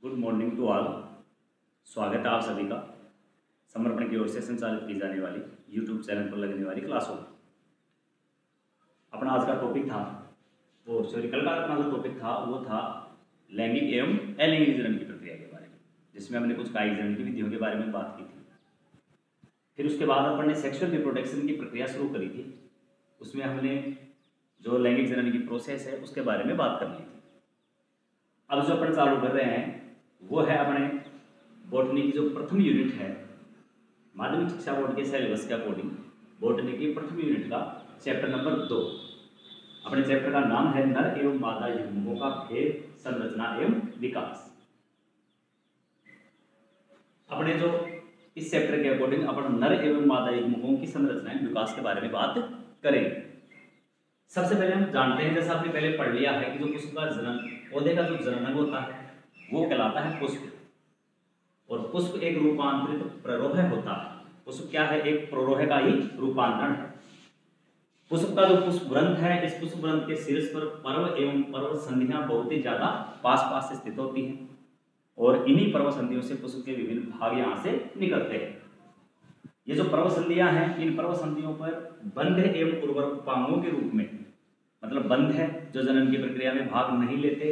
Good morning to all. स्वागत है आप सभी का समर्पण की ओर से संचालित की जाने वाली यूट्यूब चैनल पर लगने वाली क्लासों में। अपना आज का टॉपिक था कल का अपना जो टॉपिक था वो था लैंगिक एवं अलैंगिक जनन की प्रक्रिया के बारे में, जिसमें हमने कुछ कायिक जनन की विधियों के बारे में बात की थी। फिर उसके बाद अपन ने सेक्सुअल रिप्रोडक्शन की प्रक्रिया शुरू करी थी। उसमें हमने जो लैंगिक जनन की प्रोसेस है उसके बारे में बात कर ली थी। अब जो अपन चालू कर रहे हैं वो है अपने बॉटनी की जो प्रथम यूनिट है, माध्यमिक शिक्षा बोर्ड के सिलेबस के अकॉर्डिंग बॉटनी की प्रथम यूनिट का चैप्टर नंबर 2। अपने चैप्टर का नाम है नर एवं मादा युग्मकों का भेद, संरचना एवं विकास। अपने जो इस चैप्टर के अकॉर्डिंग अपन नर एवं मादा युग्मकों की संरचना एवं विकास के बारे में बात करेंगे। सबसे पहले हम जानते हैं, जैसा आपने पहले पढ़ लिया है, कि जो पुष्प का जनन, पौधे का जो जनन होता है वो कहलाता है पुष्प, और पुष्प एक रूपांतरित प्ररोह होता है। पुष्प क्या है? एक प्ररोह का ही रूपांतरण है। पुष्प का जो पुष्प ग्रंथ है, इस पुष्प ग्रंथ के शीर्ष पर पर्व एवं पर्व संधियां बहुत ही ज्यादा पास पास से स्थित होती हैं, और इन्हीं पर्व संधियों से पुष्प के विभिन्न भाग यहाँ से निकलते हैं। ये जो पर्व संधियां हैं, इन पर्व संधियों पर बंध एवं उर्वरक उपांगों के रूप में, मतलब बंध है जो जनन की प्रक्रिया में भाग नहीं लेते,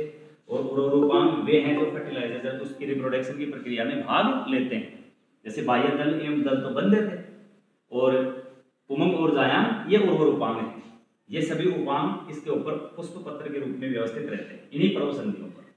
और उर्वरूपांग वे हैं जो फर्टिलाइजर उसकी रिप्रोडक्शन की प्रक्रिया में भाग लेते हैं। जैसे बाह्य दल एवं दल तो बंध थे, और पुमंग और जायाम ये उर्वरूपांग हैं। ये सभी उपांग इसके ऊपर पुष्प पत्र के रूप में व्यवस्थित रहते हैं इन्हीं पर्व संधियों पर।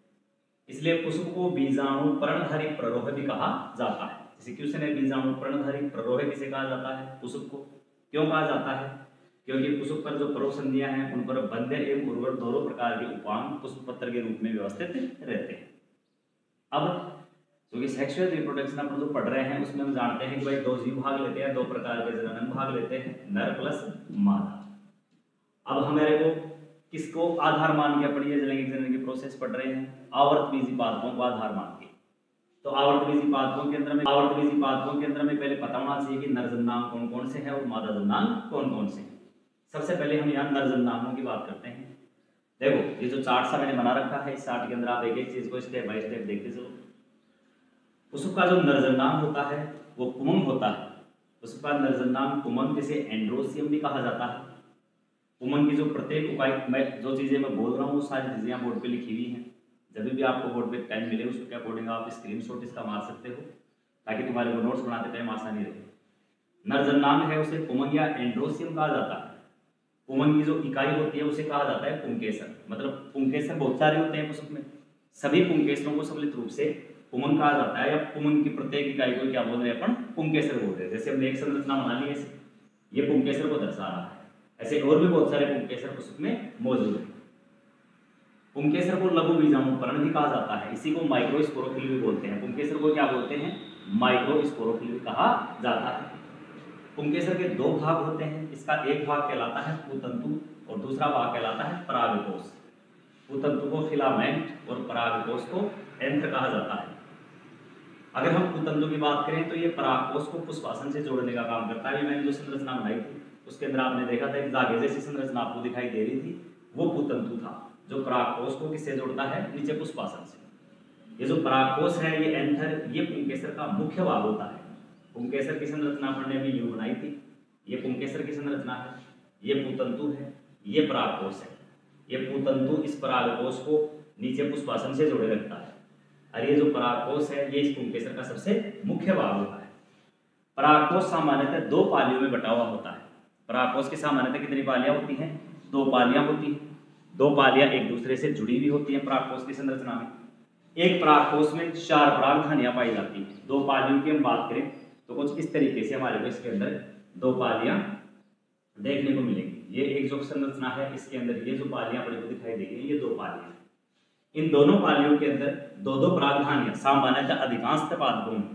इसलिए पुष्प को बीजाणु पर्णधारी प्ररोह भी कहा जाता है। जैसे क्वेश्चन है, बीजाणु पर्णधारी प्ररोह किसे कहा जाता है? पुष्प को। क्यों कहा जाता है? क्योंकि पुष्प पर जो पर्व संधियां हैं उन पर बंध्य एवं उर्वर दोनों प्रकार के उपांग पुष्प पत्र के रूप में व्यवस्थित रहते हैं। अब क्योंकि सेक्सुअल रिप्रोडक्शन अपन जो पढ़ रहे हैं उसमें हम जानते हैं कि भाई दो जीव भाग लेते हैं, दो प्रकार के जनन भाग लेते हैं, नर प्लस मादा। अब हमारे को किसको आधार मान के अपन ये लैंगिक जनन की प्रोसेस पढ़ रहे हैं? आवर्तबीजी पादपों को आधार मान के। तो आवर्तबीजी पादपों के अंदर में पहले पता होना चाहिए कि नर जन्नांग कौन कौन से हैं और मादा जन्नांग कौन कौन से हैं। सबसे पहले हम यहाँ नर जन्नांगों की बात करते हैं। देखो ये जो चार्ट सा मैंने बना रखा है, इस चार्ट के अंदर आप एक एक चीज को स्टेप बाय स्टेप देखते चलो। पुष्प का जो नरजन्नांग होता है वो पुमंग होता है। पुष्प का नरजन्नांग पुमंग, जिसे एंड्रोसियम भी कहा जाता है। पुमंग की जो प्रत्येक उपाय, मैं जो चीजें मैं बोल रहा हूँ वो सारी चीजें बोर्ड पे लिखी हुई हैं। जब भी आपको बोर्ड पे टाइम मिले उसके अकॉर्डिंग आप स्क्रीनशॉट इसका मार सकते हो, ताकि तुम्हारे को नोट्स बनाते टाइम आसानी रहे। नरजन्नांग है उसे पुमंग या एंड्रोसियम कहा जाता है। पुमंग की जो इकाई होती है उसे कहा जाता है पुंकेसर। मतलब पुंकेसर बहुत सारे होते हैं पुष्प में, सभी पुंकेसरों को सम्मिलित रूप से पुमंग कहा जाता है, या पुमंग की प्रत्येक इकाई को क्या बोल रहे हैं अपन? पुंकेसर बोल रहे हैं। जैसे हमने एक संरचना बना ली है, ये पुंकेसर को दर्शा रहा है, ऐसे और भी बहुत सारे पुंकेसर पुष्प में मौजूद है। पुंकेसर को लघु बीजाणु पर्ण भी कहा जाता है, इसी को माइक्रोस्पोरोफिल भी बोलते हैं। पुंकेसर को क्या बोलते हैं? माइक्रोस्पोरोफिल कहा जाता है। पुंकेसर के दो भाग होते हैं, इसका एक भाग कहलाता है पुतंतु और दूसरा भाग कहलाता है परागकोश। पुतंतु को फिलामेंट और परागकोश को एंथर कहा जाता है। अगर हम पुतंतु की बात करें तो ये परागकोश को पुष्पासन से जोड़ने का काम करता है। मैंने जो संरचना बनाई थी उसके अंदर आपने देखा था एक धागे जैसी संरचना आपको दिखाई दे रही थी, वो पुतंतु था, जो परागकोश को किससे जोड़ता है? नीचे पुष्पासन से। ये जो परागकोश है, ये एंथर, ये पुंकेसर का मुख्य भाग होता है। पुंकेसर की संरचना अपन ने अभी यूं बनाई थी, ये पुंकेसर की संरचना है, ये पुतंतु है, ये परागकोश है। ये पुतंतु इस परागकोश को नीचे पुष्पासन से जोड़े रखता है, और ये जो परागकोश है ये इस पुंकेसर का सबसे मुख्य भाग होता है। परागकोश सामान्यतः दो पालियों में बटा हुआ होता है। परागकोश की सामान्यतः कितनी पालियां होती हैं? दो पालियां होती हैं। दो पालियां एक दूसरे से जुड़ी हुई होती हैं परागकोश की संरचना में। एक परागकोश में 4 परागधानियां पाई जाती हैं। दो पालियों की हम बात करें तो कुछ इस तरीके से हमारे को इसके अंदर दो पालियां देखने को मिलेंगी। ये एक जो संरचना है इसके अंदर ये जो पालियां अपने को दिखाई देगी, ये दो पालियां। इन दोनों पालियों के अंदर दो दो परागधानियां, सामान्यतः अधिकांशतः पादपों में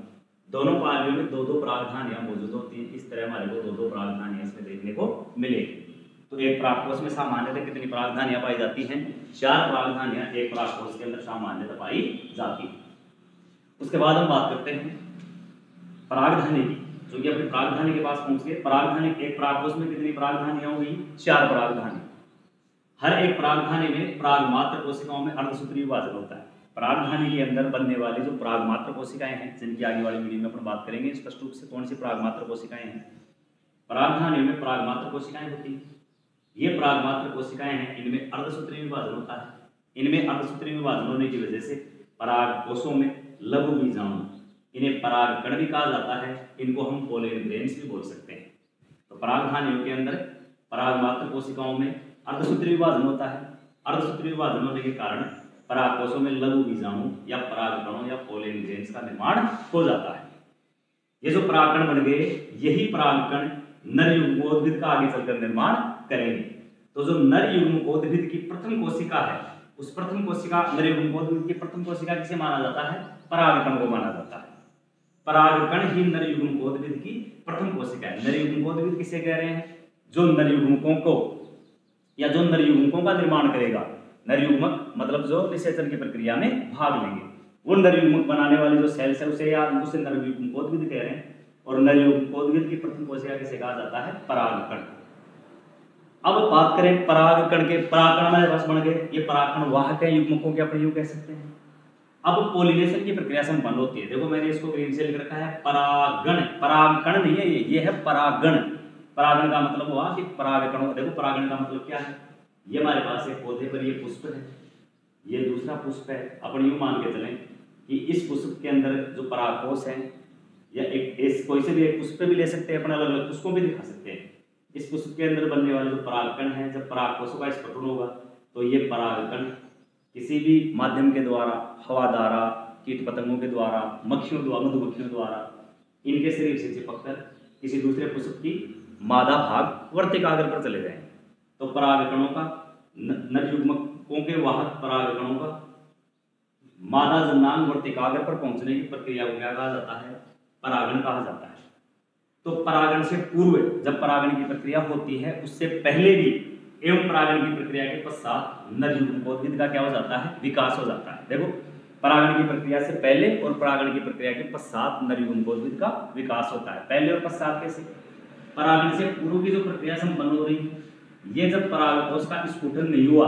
दोनों पालियों में दो दो परागधानियां मौजूद होती हैं। इस तरह हमारे को दो दो परागधानियां इसमें देखने को मिलेगी। तो एक परागकोश में सामान्यतः कितनी परागधानियां पाई जाती हैं? 4 परागधानियां एक परागकोश के अंदर सामान्यतः पाई जाती है। उसके बाद हम बात करते हैं परागधानी की, जो कि अपने परागधानी के पास पहुंच गए। परागधानी, एक परागकोश में कितनी परागधानियां होगी? 4 परागधानी। हर एक परागधानी में परागमात्र कोशिकाओं में अर्धसूत्री विभाजन होता है। परागधानी के अंदर बनने वाली जो परागमात्र कोशिकाएं हैं, जिनकी आगे वाली वीडियो में अपन बात करेंगे स्पष्ट रूप से कौन सी परागमात्र कोशिकाएं हैं। परागधानी में परागमात्र कोशिकाएं होती हैं। ये परागमात्र कोशिकाएं हैं, इनमें अर्धसूत्रीय विभाजन होता है। इनमें अर्धसूत्रीय विभाजन होने की वजह से पराग कोशों में लघु बीजाणु, इन्हें परागकण भी कहा जाता है। इनको हम पोलन ग्रेन्स भी बोल सकते हैं। तो परागधानियों के अंदर परागमात्र कोशिकाओं में अर्धसूत्रीय विभाजन होता है। अर्धसूत्रीय विभाजन होने के कारण पराग कोशों में लघु बीजाणु या परागकणों या पोलन ग्रेन्स का निर्माण हो जाता है। ये जो परागकण बन गए, यही परागकण नर युग्मोद्भिद का आगे चलकर निर्माण करेंगे। तो जो नर युग्मोद्भिद की प्रथम कोशिका है, उस प्रथम कोशिका नर युग्मोद्भिद की प्रथम कोशिका किसे माना जाता है? परागकण को माना जाता है। परागकण ही नर युग्मोद्भिद की प्रथम कोशिका है। नर युग्मोद्भिद किसे कह रहे हैं? जो नर युग्मकों को या जो नर युग्मकों का निर्माण करेगा। नर युग्मक मतलब जो निषेचन की प्रक्रिया में भाग लेंगे, वो नर युग्मक बनाने वाली जो सेल्स है उसे या उसे नर युग्मकोद्भिद कह रहे हैं। और नर युग्मकोद्भिद की प्रथम कोशिका किसे कहा जाता है? परागकण। अब बात करें परागकण के, परागकण हमारे पास बन गए। ये परागकण वाहक है युग्मकों के, अपने यूं कह सकते हैं। अब पोलिनेशन की प्रक्रिया संपन्न होती है। देखो मैंने इसको ग्रीन से लिख रखा है परागण। परागकण नहीं है ये है परागण। परागण का मतलब हुआ कि परागकणों, देखो परागण का मतलब क्या है? ये हमारे पास एक पौधे पर ये पुष्प है, ये दूसरा पुष्प है। अपन यूं मान के चलें कि इस पुष्प के अंदर जो परागकोश है, या एक कोई से भी एक पुष्प भी ले सकते हैं, अपने अलग अलग पुष्पों भी दिखा सकते हैं। इस पुष्प के अंदर बनने वाले जो परागकण है, जब परागकोशों का स्फुटन होगा तो ये परागकण किसी भी माध्यम के द्वारा, हवा द्वारा, कीट पतंगों के द्वारा, मक्खियों द्वारा, मधुमक्खियों द्वारा, इनके शरीर से चिपककर किसी दूसरे पुष्प की मादा भाग वर्तिकाग्र पर चले जाएंगे। तो परागकणों का, नर युग्मकों के वाहक परागकणों का मादा जन्नांग वर्तिकाग्र पर पहुंचने की प्रक्रिया को क्या कहा जाता है? परागण कहा जाता है। तो परागण से पूर्व जब परागण की प्रक्रिया होती है, उससे पहले भी एवं परागण की प्रक्रिया के पश्चात नर युग्मकोद्भिद का क्या हो जाता है? विकास हो जाता है। देखो परागण की प्रक्रिया से पहले और परागण की प्रक्रिया के पश्चात नर युग्मकोद्भिद का विकास होता है। पहले और पश्चात कैसे? परागण से पूर्व की जो प्रक्रिया संपन्न हो रही है, ये जब परागकोश का स्फुटन नहीं हुआ,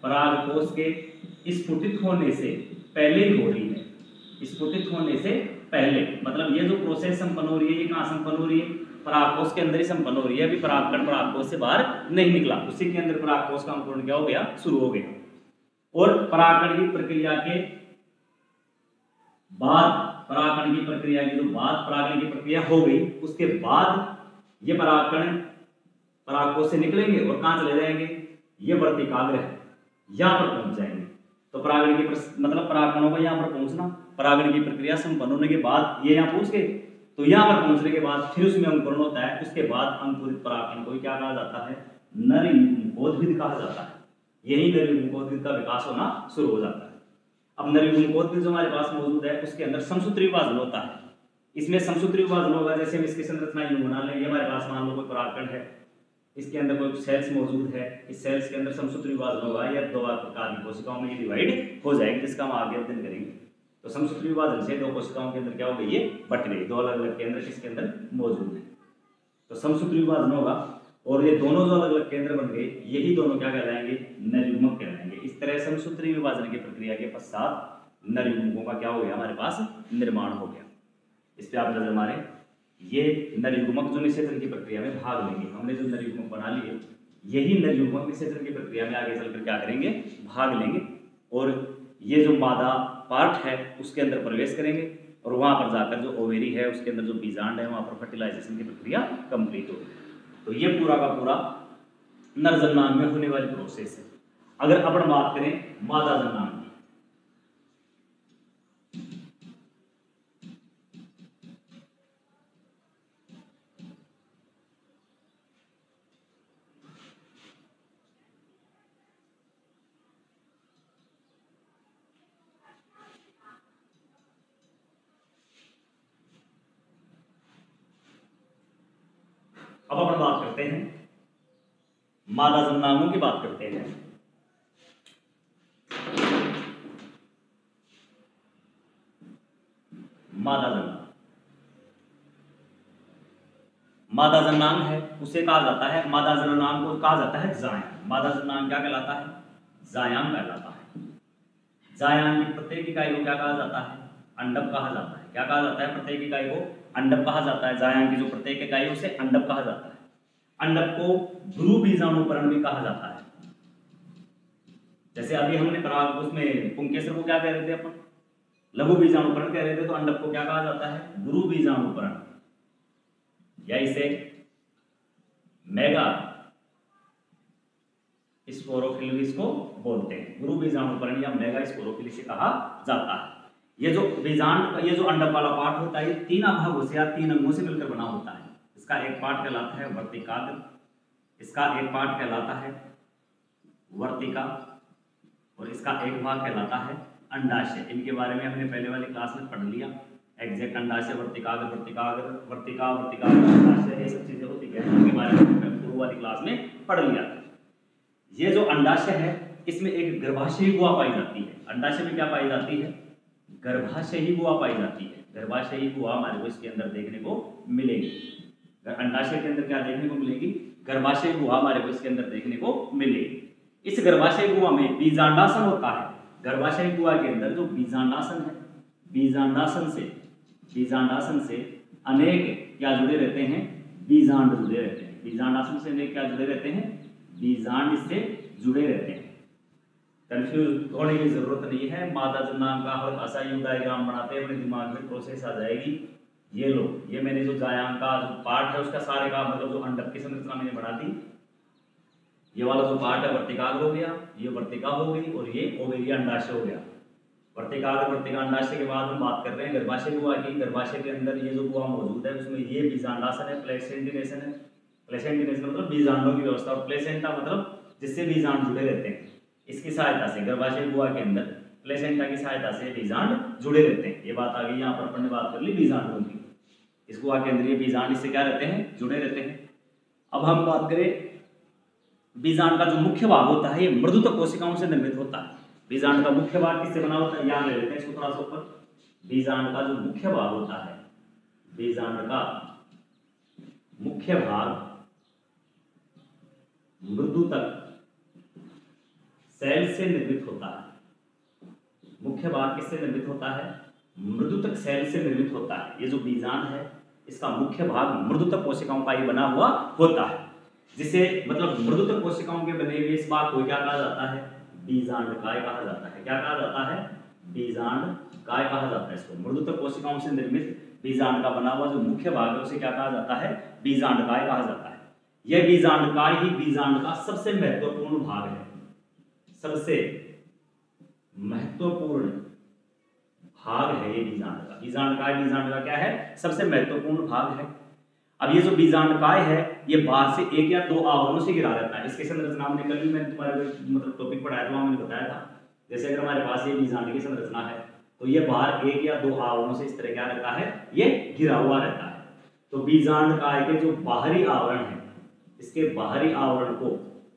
परागकोश के स्फुटित होने से पहले ही हो रही है। स्फुटित होने से पहले मतलब ये जो प्रोसेस संपन्न हो रही है, ये कहाँ संपन्न हो रही है? परागकोश के अंदर ही संपन्न हो रही है। अभी परागकण परागकोश से बाहर नहीं निकला, उसी के अंदर परागकोश का अंकुरण क्या हो गया? शुरू हो गया। और परागकण की प्रक्रिया के बाद, परागकण की प्रक्रिया के जो बाद परागण की प्रक्रिया हो गई, उसके बाद ये परागकण परागकोश से निकलेंगे और कहाँ चले जाएंगे? ये वर्तिकाग्र है, यहाँ पर पहुंच जाएंगे। तो परागण की मतलब परागकणों को यहाँ पर पहुंचना, परागण की प्रक्रिया संपन्न होने के बाद ये यहाँ पहुंच गए, तो यहाँ पर पहुंचने के बाद फिर उसमें अंकुरण होता है। उसके बाद अंकुरित परागकण को क्या कहा जाता है? नर युग्मकोद्भिद कहा जाता है। यही नर युग्मकोद्भिद का विकास होना शुरू हो जाता है। अब नर युग्मकोद्भिद जो हमारे पास मौजूद है, उसके अंदर समसूत्री विभाजन होता है। इसमें समसूत्री विभाजन होगा, जैसे हम इसकी संरचना यूं बना लें। ये हमारे पास मान लो कोई परागकण है, इसके अंदर कोई सेल्स मौजूद है, इस सेल्स के अंदर समसूत्री विभाजन होगा या दो प्रकार की कोशिकाओं में ये डिवाइड हो जाएगी, जिसका हम आगे अध्ययन करेंगे। तो समसूत्री विभाजन से दो कोशिकाओं के अंदर क्या हो गई? ये बट गई, दो अलग अलग केंद्र किसके अंदर मौजूद है। तो समसूत्री विभाजन होगा और ये दोनों जो अलग अलग केंद्र बन गए, यही दोनों क्या कहलाएंगे? नर युग्मक कहलाएंगे। इस तरह समसूत्री विभाजन की प्रक्रिया के पश्चात नर युग्मकों का क्या हो गया? हमारे पास निर्माण हो गया। इस पे आप नजर मारे, ये नर युग्मक जो निषेचन की प्रक्रिया में भाग लेंगे, हमने जो नर युग्मक बना लिए, यही नर युग्मक निषेचन की प्रक्रिया में आगे चलकर क्या करेंगे? भाग लेंगे और ये जो मादा पार्ट है उसके अंदर प्रवेश करेंगे और वहां पर जाकर जो ओवेरी है उसके अंदर जो बीजांड है वहां पर फर्टिलाइजेशन की प्रक्रिया कंप्लीट होगी। तो ये पूरा का पूरा नर जन्नांग में होने वाली प्रोसेस है। अगर अपन बात करें मादा जन्नांग की, अब अपन बात करते हैं मादा जन्नांगों की बात करते हैं। मादा जन्नांग, मादा जन्नांग है उसे कहा जाता है, मादा जन्नांग को कहा जाता है जायाम। मादा जन्नांग क्या कहलाता है? जायाम कहलाता है। जायांग की प्रत्येक इकाई को क्या कहा जाता है? अंडक कहा जाता है। क्या कहा जाता है? प्रत्येक इकाई को अंडक कहा जाता है। जायांग की जो प्रत्येक इकाई है उसे अंडक कहा जाता है। अंडक को ध्रुव बीजाणुकरण भी कहा जाता है। जैसे अभी हमने पराग उसमें पुंकेसर को क्या कह रहे थे अपन? लघु बीजाणुकरण कह रहे थे, तो अंडक को क्या कहा जाता है? गुरु बीजाणुकरण, या इसे मेगा स्पोरोफिलिस को बोलते हैं। गुरु बीजाणुकरण या मेगा स्पोरोफिलिस कहा जाता है। ये जो अंडक वाला पार्ट होता है, ये 3 भागों से या 3 अंगों से मिलकर बना होता है। इसका एक पार्ट कहलाता है वर्तिकाग्र, इसका एक पार्ट कहलाता है वर्तिका, और इसका एक भाग कहलाता है अंडाशय। इनके बारे में हमने पहले वाली क्लास में पढ़ लिया। एग्जैक्ट अंडाशय, वर्तिकाग्र, वर्तिका, अंडाशय, ये सब चीजें होती है, इनके बारे में पूर्व वाली क्लास में पढ़ लिया। ये जो अंडाशय है, इसमें एक गर्भाशयी गुहा पाई जाती है। अंडाशय में क्या पाई जाती है? गर्भाशयी गुहा पाई जाती है। गर्भाशयी गुहा हमारे को इसके अंदर देखने को मिलेगी। अंडाशय के अंदर क्या देखने को मिलेगी? गर्भाशय गुहा हमारे को इसके अंदर देखने को मिलेगी। इस गर्भाशय गुहा में बीजांडासन होता है। गर्भाशय गुहा के अंदर जो बीजांडासन है, बीजांडासन से अनेक क्या जुड़े रहते हैं? बीजांड जुड़े रहते हैं। बीजांडासन से अनेक क्या जुड़े रहते हैं? बीजांड इससे जुड़े रहते हैं। कंफ्यूज होने की जरूरत नहीं है। मादा जन्नांग का और असायु डायग्राम बनाते हैं, अपने दिमाग में प्रोसेस आ जाएगी। ये लो, ये मैंने जो जायांग का जो पार्ट है उसका सारे का मतलब जो अंडक की संरचना मैंने बना दी। ये वाला जो पार्ट है वर्तिकाग्र हो गया, ये वर्तिका हो गई, और ये ओवेरी अंडाशय हो गया। वर्तिकाग्र, वर्तिका, अंडाशय के बाद हम बात कर रहे हैं गर्भाशय गुहा की। गर्भाशय के अंदर ये जो गुहा मौजूद है उसमें ये बीजांडासन है, प्लेसेंटिनेशन है। प्लेसेंटिनेशन मतलब बीजांडों की व्यवस्था, और प्लेसेंटा मतलब जिससे बीजांड जुड़े रहते हैं। इसकी सहायता से गर्भाशय गुहा के अंदर प्लेसेंटा की सहायता से बीजांड जुड़े रहते हैं। ये बात आ गई। यहाँ पर अपन ने बात कर ली बीजांडों की। इस गुहा के अंदर ये बीजांड इससे क्या रहते हैं? जुड़े रहते हैं। अब हम बात करें बीजांड का जो मुख्य भाग होता है, ये मृदुत कोशिकाओं से निर्मित होता है। बीजांड का मुख्य भाग किससे बना होता है? याद ले लेते हैं इसको थोड़ा सा ऊपर। बीजांड का जो मुख्य भाग होता है, बीजांड का मुख्य भाग मृदुतक सेल से निर्मित होता है। मुख्य भाग किससे निर्मित होता है? मृदुतक सेल से निर्मित होता है। ये जो बीजांड है, इसका मुख्य भाग मृदुतक कोशिकाओं का ही बना हुआ होता है, जिसे मतलब मृदुतक कोशिकाओं के बने हुए इस भाग को क्या कहा जाता है? बीजांडकाय कहा जाता है। क्या कहा जाता है? बीजांडकाय कहा जाता है इसको। मृदुतक कोशिकाओं से निर्मित बीजांड का बना हुआ जो मुख्य भाग है उसे क्या कहा जाता है? बीजांडकाय कहा जाता है। यह बीजांडकाय ही बीजांड का सबसे महत्वपूर्ण भाग है। सबसे महत्वपूर्ण भाग है ये बीजांड का। बीजांडकाय बीजांड का क्या है? सबसे महत्वपूर्ण भाग है। अब ये जो बीजांडकाय है, ये बाहर से 1 या 2 आवरणों से घिरा रहता है। इसके संरचना हमने कल भी मैंने तुम्हारे मतलब टॉपिक पढ़ाया था, मैंने बताया था। जैसे अगर हमारे पास ये बीजांड की संरचना है, तो ये बाहर 1 या 2 आवरणों से इस तरह क्या रहता है? ये घिरा हुआ रहता है। तो बीजांडकाय के जो बाहरी आवरण है, इसके बाहरी आवरण को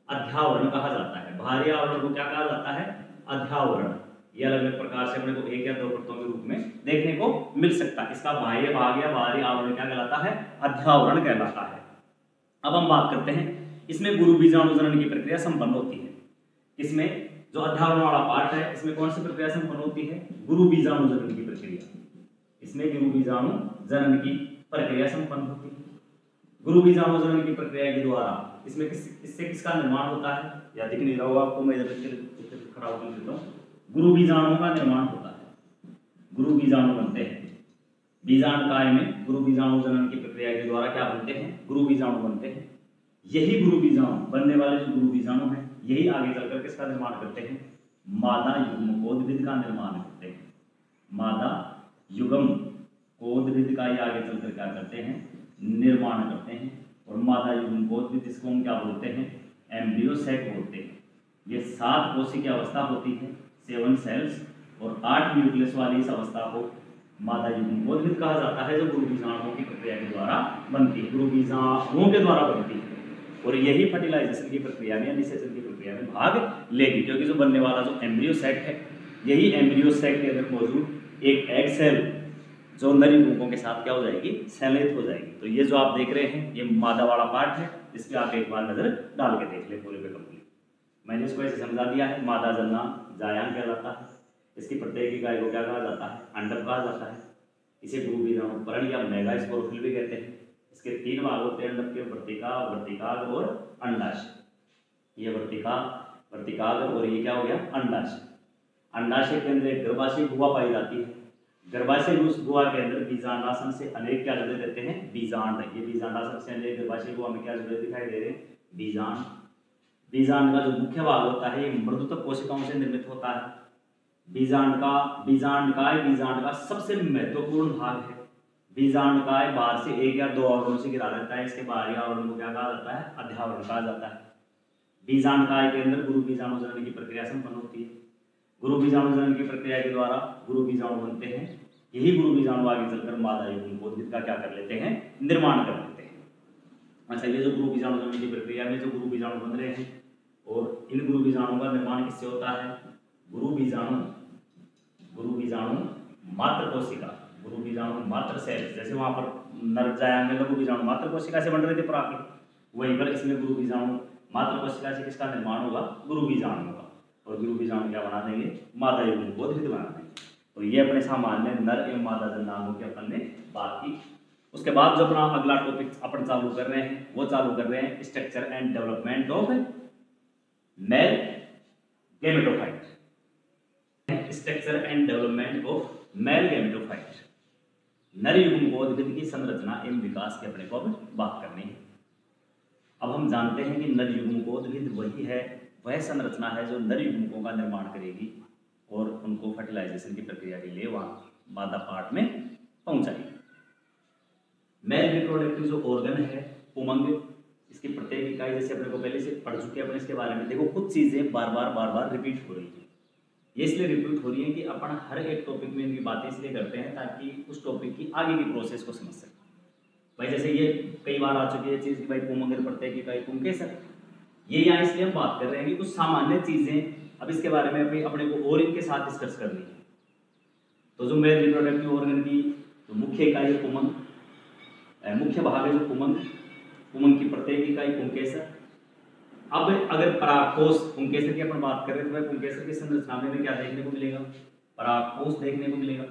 अध्यावरण कहा जाता है। बाहरी आवरण को क्या कहा जाता है? अध्यावरण। ये अलग अलग प्रकार से अपने को 1 या 2 परतों के रूप में देखने को मिल सकता है। इसका बाह्य भाग या बाहरी आवरण क्या कहलाता है? अध्यावरण कहलाता है। अब हम बात करते हैं, इसमें गुरु बीजाणु जनन की प्रक्रिया संपन्न होती है। इसमें जो अध्यावरण वाला पार्ट है, इसमें कौन सी प्रक्रिया संपन्न होती है? गुरु बीजाणु जनन की प्रक्रिया। इसमें गुरु बीजाणु जनन की प्रक्रिया संपन्न होती है। गुरु बीजाणु जनन की प्रक्रिया के द्वारा इसमें इससे किसका निर्माण होता है? या दिख नहीं रहा होगा आपको, मैं इधर खड़ा होकर देता हूँ। गुरु बीजाणुओं का निर्माण होता है। गुरु बीजाणु बनते हैं। बीजांडकाय में गुरु बीजाणु जनन की प्रक्रिया के द्वारा क्या बनते हैं? गुरु बीजाणु बनते हैं। यही गुरु बीजाणु बनने वाले जो गुरु बीजाणु हैं, यही आगे चलकर किसका निर्माण करते हैं? मादा युग्मकोद्भिद का निर्माण करते हैं। मादा युग्मकोद्भिद का ही आगे चलकर क्या करते हैं? निर्माण करते हैं। और मादा युग्मकोद्भिद इसको हम क्या बोलते हैं? एम्ब्रियो सैक बोलते हैं। ये 7 कोशिकीय अवस्था होती है, 7 सेल्स, और 8 न्यूक्लियस वाली इस अवस्था को मादा युग्मकोद्भिद कहा जाता है, जो गुरु बीजाणुओं की प्रक्रिया के द्वारा बनती है। गुरु बीजाणुओं के द्वारा बनती है, और यही फर्टिलाइजेशन की प्रक्रिया में, निषेचन की प्रक्रिया में भाग लेगी। क्योंकि जो बनने वाला जो एम्ब्रियो सैक है, यही एम्ब्रियो सैक के अंदर मौजूद एक एग सेल जो नर युग्मकों के साथ क्या हो जाएगी? संलयित हो जाएगी। तो ये जो आप देख रहे हैं, ये मादा वाला पार्ट है, इस पर आप एक बार नजर डाल के देख ले पूरे पे कंप्लीट। मैंने इसको ऐसे समझा दिया है। मादा जनना जायांग कहलाता है। इसकी प्रत्येक इकाई को क्या कहा जाता है? अंडक कहा जाता है। इसे गुरु बीजाणु पर्ण या मेगा स्पोरोफिल भी कहते हैं। इसके 3 भाग होते हैं अंडक के, वर्तिका, वर्तिकाग्र और अंडाशय। ये वर्तिका, वर्तिकाग्र और ये क्या हो गया? अंडाशय। अंडाशय के अंदर एक गर्भाशय गुहा पाई जाती है। गर्भाशय गुहा के अंदर बीजांडासन से अनेक क्या जुड़े रहते हैं? बीजांड। ये बीजांडासन से अनेक गर्भाशय गुहा में क्या जुड़े दिखाई दे रहे हैं? बीजांड। बीजांड का जो मुख्य भाग होता है ये मृदुतक कोशिकाओं से निर्मित होता है। बीजांड का सबसे महत्वपूर्ण भाग है। बीजांडकाय बाहर से 1 या 2 आवरणों से घिरा रहता है। इसके बाहरी आवरण को क्या कहा जाता है? अध्यावरण कहा जाता है। बीजांडकाय के अंदर गुरु बीजाणु जनन की प्रक्रिया संपन्न होती है। गुरु बीजाणु जनन की प्रक्रिया के द्वारा गुरु बीजाणु बनते हैं। यही गुरु बीजाणु आगे चलकर मादा युग्मकोद्भिद का क्या कर लेते हैं? निर्माण कर लेते हैं। अच्छा, ये जो गुरु बीजाणु जनन की प्रक्रिया में जो गुरु बीजाणु बन रहे हैं और इन गुरु बीजाणु का निर्माण किससे होता है? गुरु बीजाणु मात्र कोशिका, गुरु बीजाणु मात्र सेल, जैसे वहां पर नरजाया में लघु बीजाणु मात्र कोशिका से बन रहे थे पराग, वहीं पर इसमें गुरु बीजाणु मात्र कोशिका से किसका निर्माण होगा? गुरु बीजाणु का। और गुरु बीजाणु क्या बना देंगे? मादा युग्मकोद्भिद बना देंगे। तो ये अपने सामान्य नर एवं मादा जन्नांगों की अपन ने बात की। उसके बाद जो अपना अगला टॉपिक अपन चालू कर रहे हैं वो चालू कर रहे हैं structure and development of male gametophyte. Structure and development of male gametophyte. नर युग्मकोद्भिद की संरचना एवं विकास की अपने को बात करनी है। अब हम जानते हैं कि नर युग्मकोद्भिद वही है, वह संरचना है जो नर युग्मकों का निर्माण करेगी और उनको फर्टिलाइजेशन की प्रक्रिया के लिए वहाँ मादा पार्ट में पहुँचाएगी। मेल रिप्रोडक्टिव जो ऑर्गन है उमंग, इसकी प्रत्येक इकाई जैसे अपने को पहले से पढ़ चुके हैं अपन इसके बारे में। देखो कुछ चीज़ें बार बार रिपीट हो रही है। ये इसलिए रिपीट हो रही है कि अपन हर एक टॉपिक में इनकी बातें इसलिए करते हैं ताकि उस टॉपिक की आगे की प्रोसेस को समझ सकें। भाई जैसे ये कई बार आ चुकी है चीज़ कि भाई पुमंग प्रत्येक इकाई पुम कैसे, ये यहाँ इसलिए हम बात कर रहे हैं कि कुछ सामान्य चीज़ें अब इसके बारे में अपने को और इनके साथ डिस्कस करनी है। तो जो मेल रिप्रोडक्टिव ऑर्गन की तो मुख्य इकाई है पुमंग, मुख्य भाग है जो पुमंग, पुमंग की प्रत्येक इकाई पुंकेसर। अब अगर परागकोश पुंकेसर की अपन बात करें तो भाई पुंकेसर की संरचना में क्या देखने को मिलेगा? परागकोश देखने को मिलेगा।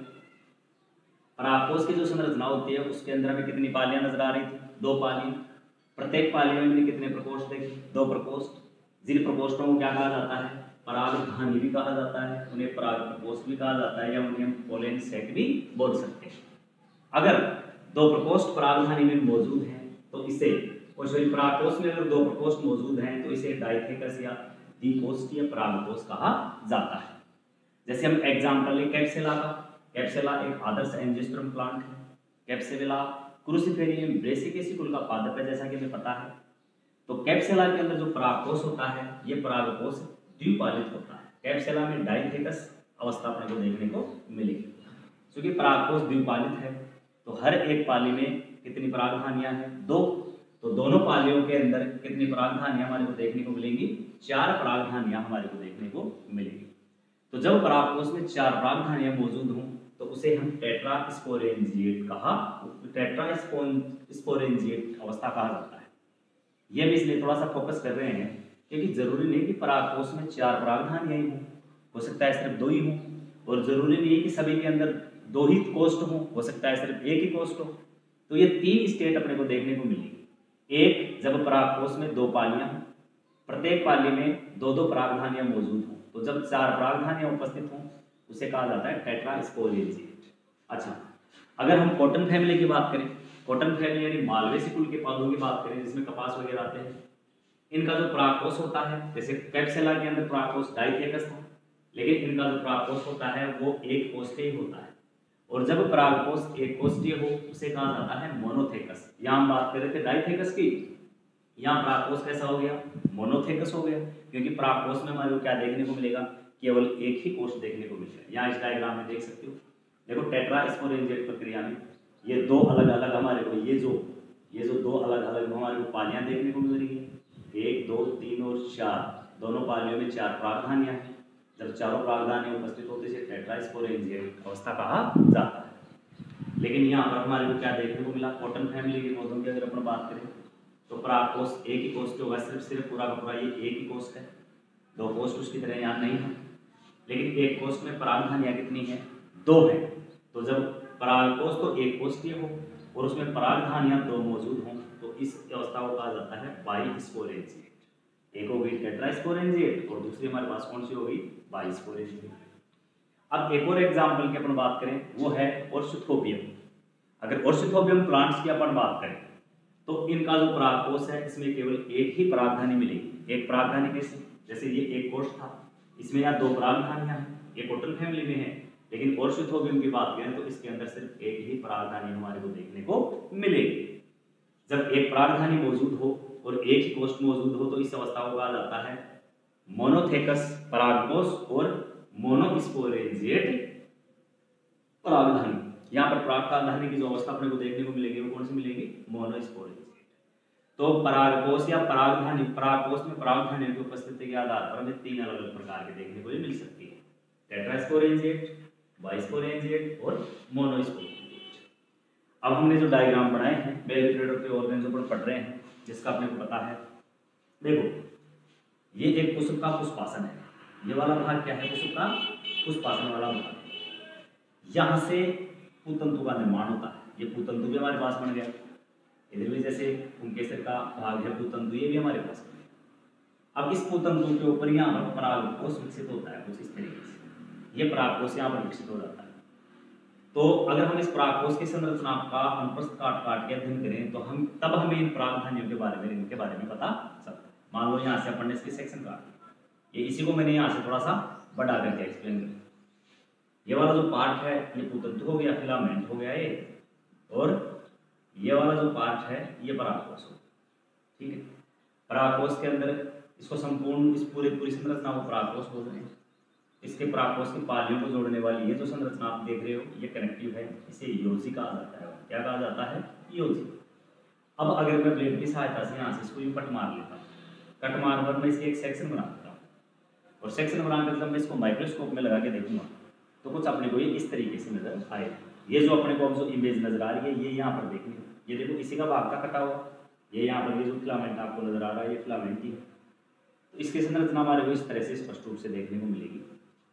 परागकोश की जो संरचना होती है उसके अंदर हमें कितनी पालियां नजर आ रही थी? 2 पालियां। प्रत्येक पाली में हमने कितने प्रकोष्ठ देखे? 2 प्रकोष्ठ। जिन प्रकोष्ठों को क्या कहा जाता है? परागधानी भी कहा जाता है, उन्हें पराग प्रकोष्ठ भी कहा जाता है या उन्हें हम पोलन सेक भी बोल सकते हैं। अगर 2 प्रकोष्ठ परागधानी में मौजूद हैं तो इसे, और परागकोश में अगर 2 प्रकोष्ठ मौजूद हैं तो इसे डाइथेकस या द्विकोष्ठीय परागकोश कहा जाता है। जैसे हम एग्जाम्पल लें कैप्सुला का। कैप्सुला एक आदर्श एंजियोस्पर्म प्लांट है। कैप्सुला क्रूसिफेरियम ब्रेसिकेसी कुल का पादप है, जैसा कि हमें पता है। तो कैप्सुला के अंदर जो परागकोश होता है ये परागकोश द्विपालित होता है। कैप्सुला में डाइथेकस अवस्था अपने को देखने को मिलेगी। क्योंकि परागकोश द्विपालित है तो हर एक पाली में कितनी परागधानियां हैं? 2। तो दोनों पालियों के अंदर कितनी परागधानियां हमारे को देखने को मिलेंगी? 4 परागधानियां हमारे को देखने को मिलेंगी। तो जब परागकोश में 4 परागधानियां मौजूद हों तो उसे हम टेट्रास्पोरेंजिएट अवस्था कहा जाता है। ये भी इसलिए थोड़ा सा फोकस कर रहे हैं क्योंकि जरूरी नहीं कि परागकोश में 4 परागधानियां ही हो सकता है सिर्फ 2 ही हो, और जरूरी नहीं है कि सभी के अंदर 2 ही कोष्ठ हो सकता है सिर्फ 1 ही कोष्ठ हो। तो ये 3 स्टेट अपने को देखने को मिलेगी। एक, जब परागकोश में 2 पालियां हों, प्रत्येक पाली में 2-2 परागधानियां मौजूद हों, तो जब 4 परागधानियां उपस्थित हों उसे कहा जाता है टेट्रास्पोरेंजिएट। अच्छा, अगर हम कॉटन फैमिली की बात करें, कॉटन फैमिली यानी मालवेसी कुल के पौधों की बात करें जिसमें कपास वगैरह आते हैं, इनका जो परागकोश होता है, जैसे कैप्सुला के अंदर परागकोश डाइथेकस था, लेकिन इनका जो परागकोश होता है वो 1 कोष्ठीय होता है। और जब परागकोश 1 कोष्ठीय हो उसे कहा जाता है मोनोथेकस। यहाँ हम बात कर रहे थे डाइथेकस की, यहाँ परागकोश कैसा हो गया? मोनोथेकस हो गया, क्योंकि परागकोश में हमारे को क्या देखने को मिलेगा? केवल 1 ही कोष्ठ देखने को मिलेगा। यहाँ इस डायग्राम में देख सकते हो, देखो टेट्रास्पोरेंजिएट प्रक्रिया में ये 2 अलग अलग हमारे को ये जो 2 अलग अलग हमारे को पालियां देखने को मिल रही है, 1, 2, 3 और 4, दोनों पालियों में 4 परागधानियां हैं। जब चारों परागधानियां उपस्थित होते हैं टेट्रास्पोरेंजिएट अवस्था कहा जाता है। लेकिन यहाँ पर हमारे को क्या देखने को मिला? कॉटन फैमिली के पौधों की अगर अपन बात करें तो परागकोश 1 ही कोष्ठ होगा, सिर्फ पूरा का पूरा ये 1 ही कोष्ठ है, 2 कोष्ठ उसकी तरह यहाँ नहीं है। लेकिन एक कोष्ठ में परागधानियां कितनी है? 2 है। तो जब परागकोश तो एक कोष्ठीय हो और उसमें परागधानियां 2 मौजूद हों तो इस अवस्था को कहा जाता है बाइस्पोरेंजिएट। एक होगी टेट्रास्पोरेंजिएट और दूसरी हमारे पास कौन सी होगी? बाइस्पोरेंजिएट। अब एक और एग्जाम्पल की अपन बात करें, वो है ऑर्सिथोबियम। अगर ऑर्सिथोबियम प्लांट्स की अपन बात करें तो इनका जो परागकोश है इसमें केवल एक ही परागधानी मिलेगी। एक परागधानी कैसे? जैसे ये एक कोष था, इसमें यहाँ 2 परागधानियां हैं, ये कॉटन फैमिली में है, लेकिन ऑर्सिथोबियम की बात करें तो इसके अंदर सिर्फ एक ही परागधानी हमारे को देखने को मिलेगी। जब एक परागधानी मौजूद हो और एक ही कोष मौजूद हो तो इस अवस्था को कहा जाता है मोनोथेकस परागकोश और मोनोस्पोरेंजिएट परागधानी। यहाँ पर परागधानी की जो अवस्था अपने को देखने को मिलेगी वो कौन सी मिलेगी? मोनोस्पोरेंजिएट। तो परागकोश या परागधानी, परागकोश में परागधानियों की उपस्थिति के आधार पर हमें 3 अलग अलग प्रकार के देखने को मिल सकती है, टेट्रास्पोरेंजिएट, बाइस्पोरेंजिएट और मोनोस्पोरेंजिएट। अब हमने जो डायग्राम बनाए हैं मेल रिप्रोडक्टिव ऑर्गेन्स पर पढ़ रहे हैं, जिसका अपने को पता है। देखो ये एक कुसुम का पुष्पासन है, ये वाला भाग क्या है? कुसुम का पुष्पासन वाला भाग। यहाँ से पूतंतु का निर्माण होता है, ये पूतंतु भी हमारे पास बन गया। इधर भी जैसे पुंकेसर का भाग है पूतंतु, ये भी हमारे पास बन गया। अब इस पूतंतु के ऊपर यहाँ पर परागकोश विकसित होता है कुछ इस तरीके से, ये परागकोश यहाँ पर विकसित हो जाता है। तो अगर हम इस परागकोश की संरचना का अनुप्रस्थ काट के अध्ययन करें तो तब हमें इन परागधानियों के बारे में पता चलता है। मान लो यहाँ से अपन ने इसकी सेक्शन काट दिया, ये इसी को मैंने यहाँ से थोड़ा सा बढ़ा करके एक्सप्लेन कर। ये वाला जो पार्ट है ये पूतंतु हो गया, फिलामेंट हो गया ये, और ये वाला जो पार्ट है ये परागकोश हो, ठीक है। परागकोश के अंदर इसको संपूर्ण इस पूरी संरचना को परागकोश बोल रहे हैं। इसके परागकोश की पालियों को जोड़ने वाली ये जो संरचना आप देख रहे हो ये कनेक्टिव है, इसे योजी कहा जाता है। क्या कहा जाता है? योजी। अब अगर मैं ब्लेड की सहायता से यहाँ से इसको यूं कट मार लेता हूँ, कट मार कर मैं इसकी एक सेक्शन बना देता हूँ, और सेक्शन बनाकर जब मैं इसको माइक्रोस्कोप में लगा के देखूंगा तो कुछ अपने को ये इस तरीके से नजर आएगा। ये जो अपने को जो इमेज नजर आ रही है ये यहाँ पर देखनी है, ये देखो इसी का भाग का कटा हुआ, ये यहाँ पर ये जो फिलामेंट आपको नजर आ रहा है ये फिलामेंट ही है। तो इसकी संरचना हमारे को इस तरह से स्पष्ट रूप से देखने को मिलेगी।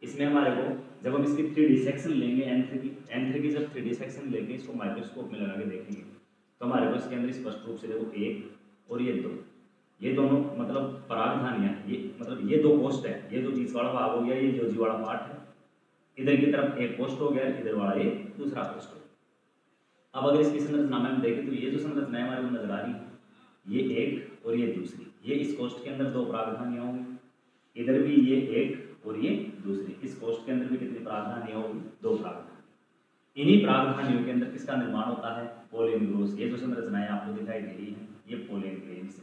इसमें हमारे को जब हम इसकी 3D सेक्शन लेंगे, एंथ्र की जब 3D सेक्शन लेंगे इसको माइक्रोस्कोप में लगा के देखेंगे तो हमारे को इसके अंदर स्पष्ट रूप से देखो एक और ये 2, ये दोनों मतलब परागधानियां, ये मतलब ये 2 कोष्ठ है, ये जो बीच वाला भाग हो गया ये योजी वाला पार्ट है, इधर की तरफ एक कोष्ठ हो गया, इधर वाला ये दूसरा कोष्ठ हो गया। अब अगर इसकी संरचना में हम देखें तो ये जो संरचना हमारे को नजर आ रही है ये एक और ये दूसरी, ये इस कोष्ठ के अंदर 2 परागधानियां होंगी, इधर भी ये एक और ये दूसरी, इस कोष्ठ के अंदर भी कितनी परागधानियां होगी? 2 परागधानी। इन्हीं परागधानियों के अंदर किसका निर्माण होता है? Pollen grows. ये जो संरचनाएं आपको दिखाई दे रही है ये पोलन ग्रेन से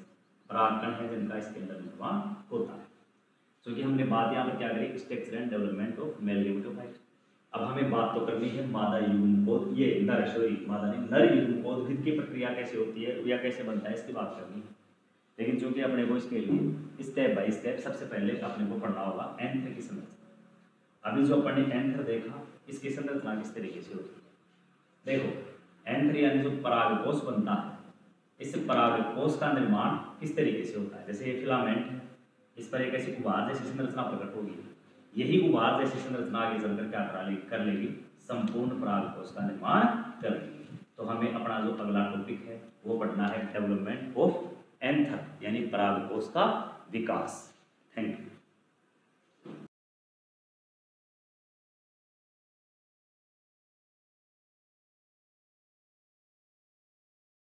परागकण है जिनका इसके अंदर निर्माण होता है। क्योंकि हमने बात यहाँ पर क्या करी? Structure and development of male gametophyte. अब हमें बात तो करनी है मादा युग्मकोद, ये मादा नहीं नर युग्मकोद की प्रक्रिया कैसे होती है या कैसे बनता है इसकी बात करनी है। लेकिन चूंकि अपने को इसके लिए स्टेप बाय स्टेप सबसे पहले अपने को पढ़ना होगा एंथर की संरचना। अभी जो अपन ने एंथर देखा इसकी संरचना किस तरीके से होती है। देखो एंथर यानी जो परागकोश बनता है, इस परागकोश का निर्माण किस तरीके से होता है। जैसे ये फिलामेंट है, इस पर एक ऐसी उभार जैसी संरचना प्रकट होगी, यही उभार जैसी संरचना आगे चलकर क्या कर लेगी? संपूर्ण परागकोश का निर्माण कर लेगी। तो हमें अपना जो अगला टॉपिक है वो पढ़ना है डेवलपमेंट ऑफ एंथर यानी परागकोश का विकास। Thank you.